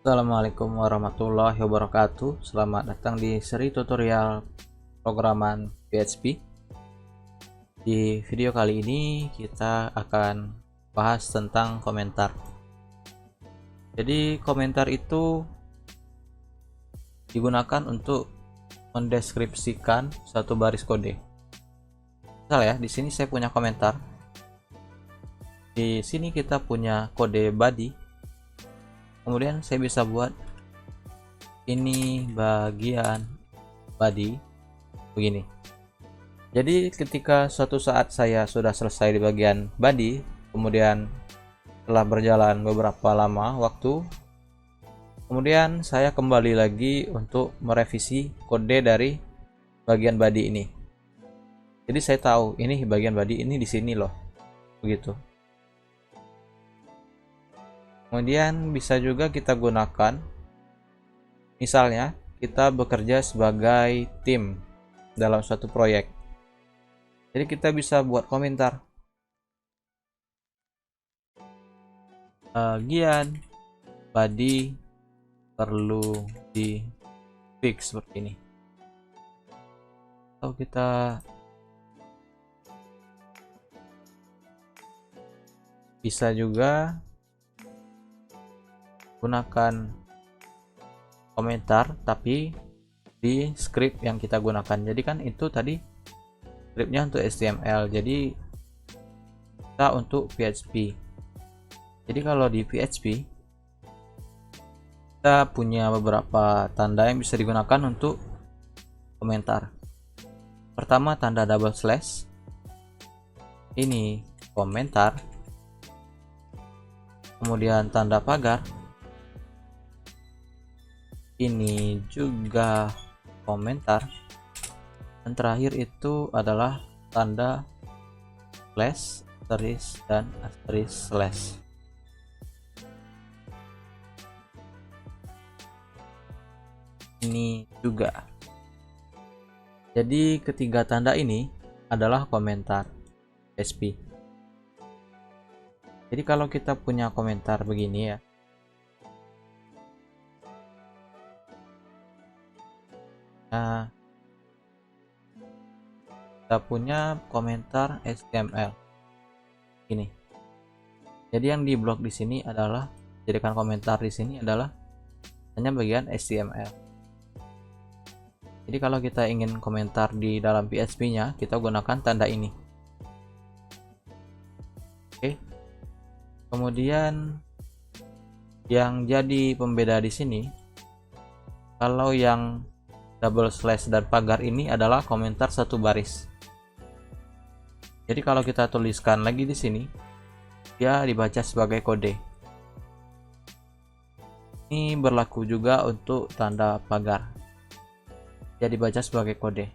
Assalamualaikum warahmatullahi wabarakatuh. Selamat datang di seri tutorial programan PHP. Di video kali ini kita akan bahas tentang komentar. Jadi komentar itu digunakan untuk mendeskripsikan satu baris kode. Misal ya, di sini saya punya komentar. Di sini kita punya kode body. Kemudian saya bisa buat ini bagian body begini. Jadi ketika suatu saat saya sudah selesai di bagian body, kemudian telah berjalan beberapa lama waktu, kemudian saya kembali lagi untuk merevisi kode dari bagian body ini. Jadi saya tahu ini bagian body ini di sini loh, begitu. Kemudian bisa juga kita gunakan, misalnya kita bekerja sebagai tim dalam suatu proyek. Jadi kita bisa buat komentar. Bagian body perlu di fix seperti ini. Atau kita bisa juga gunakan komentar tapi di script yang kita gunakan. Jadi kan itu tadi scriptnya untuk HTML, jadi kita untuk PHP. Jadi kalau di PHP kita punya beberapa tanda yang bisa digunakan untuk komentar. Pertama, tanda double slash, ini komentar. Kemudian tanda pagar, ini juga komentar. Dan terakhir itu adalah tanda slash, asterisk, dan asterisk slash. Ini juga. Jadi ketiga tanda ini adalah komentar PHP. Jadi kalau kita punya komentar begini ya, nah kita punya komentar HTML ini. Jadi yang di blok di sini adalah, jadikan komentar di sini adalah hanya bagian HTML. Jadi kalau kita ingin komentar di dalam PHP-nya, kita gunakan tanda ini. Oke. Kemudian yang jadi pembeda di sini, kalau yang double slash dan pagar ini adalah komentar satu baris. Jadi kalau kita tuliskan lagi di sini, dia dibaca sebagai kode. Ini berlaku juga untuk tanda pagar. Dia dibaca sebagai kode.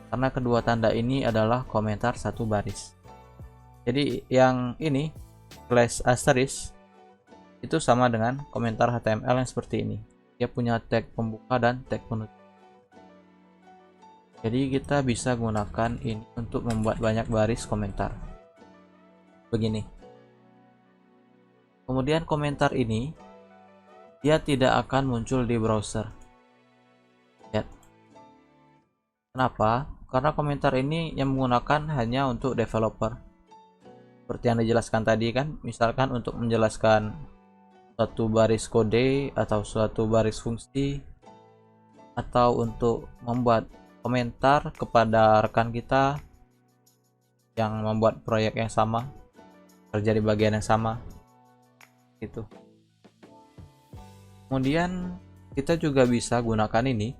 Karena kedua tanda ini adalah komentar satu baris. Jadi yang ini slash asterisk itu sama dengan komentar HTML yang seperti ini. Dia punya tag pembuka dan tag penutup. Jadi kita bisa gunakan ini untuk membuat banyak baris komentar. Begini. Kemudian komentar ini dia tidak akan muncul di browser. Lihat. Kenapa? Karena komentar ini yang menggunakan hanya untuk developer. Seperti yang dijelaskan tadi kan, misalkan untuk menjelaskan suatu baris kode atau suatu baris fungsi, atau untuk membuat komentar kepada rekan kita yang membuat proyek yang sama, kerja di bagian yang sama gitu. Kemudian kita juga bisa gunakan ini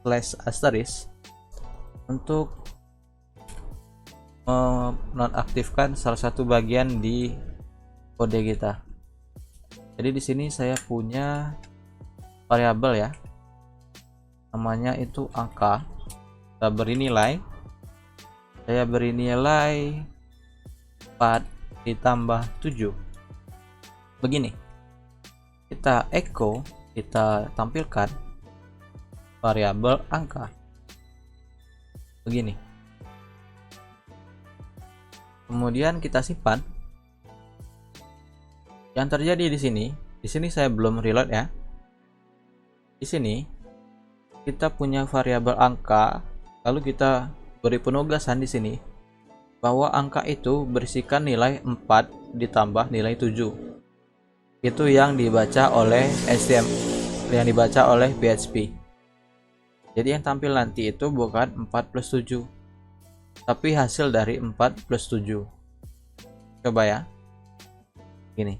slash asterisk untuk menonaktifkan salah satu bagian di kode kita. Jadi di sini saya punya variabel ya, namanya itu angka. Saya beri nilai 4 ditambah 7. Begini, kita echo, kita tampilkan variabel angka begini. Kemudian kita simpan. Yang terjadi di sini saya belum reload ya. Di sini kita punya variabel angka, lalu kita beri penugasan di sini bahwa angka itu berisikan nilai 4 ditambah nilai 7. Itu yang dibaca oleh HTML, yang dibaca oleh PHP. Jadi yang tampil nanti itu bukan 4 plus 7, tapi hasil dari 4 plus 7. Coba ya. Gini.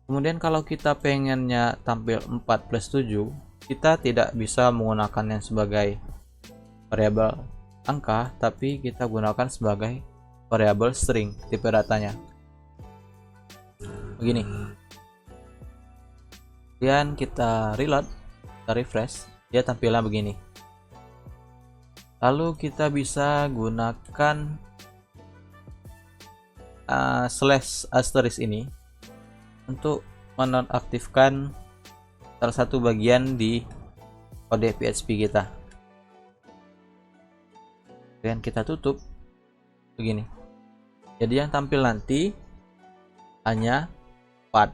Kemudian kalau kita pengennya tampil 4 plus 7, kita tidak bisa menggunakannya sebagai variabel angka, tapi kita gunakan sebagai variabel string tipe datanya. Begini. Kemudian kita reload, kita refresh, dia tampilnya begini. Lalu kita bisa gunakan slash asterisk ini untuk menonaktifkan salah satu bagian di kode PHP kita. Dan kita tutup begini. Jadi yang tampil nanti hanya 4,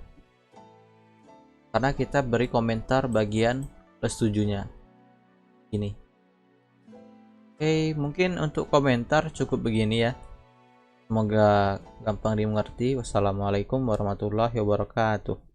karena kita beri komentar bagian plus 7-nya ini. Oke, mungkin untuk komentar cukup begini ya. Semoga gampang dimengerti. Wassalamualaikum warahmatullahi wabarakatuh.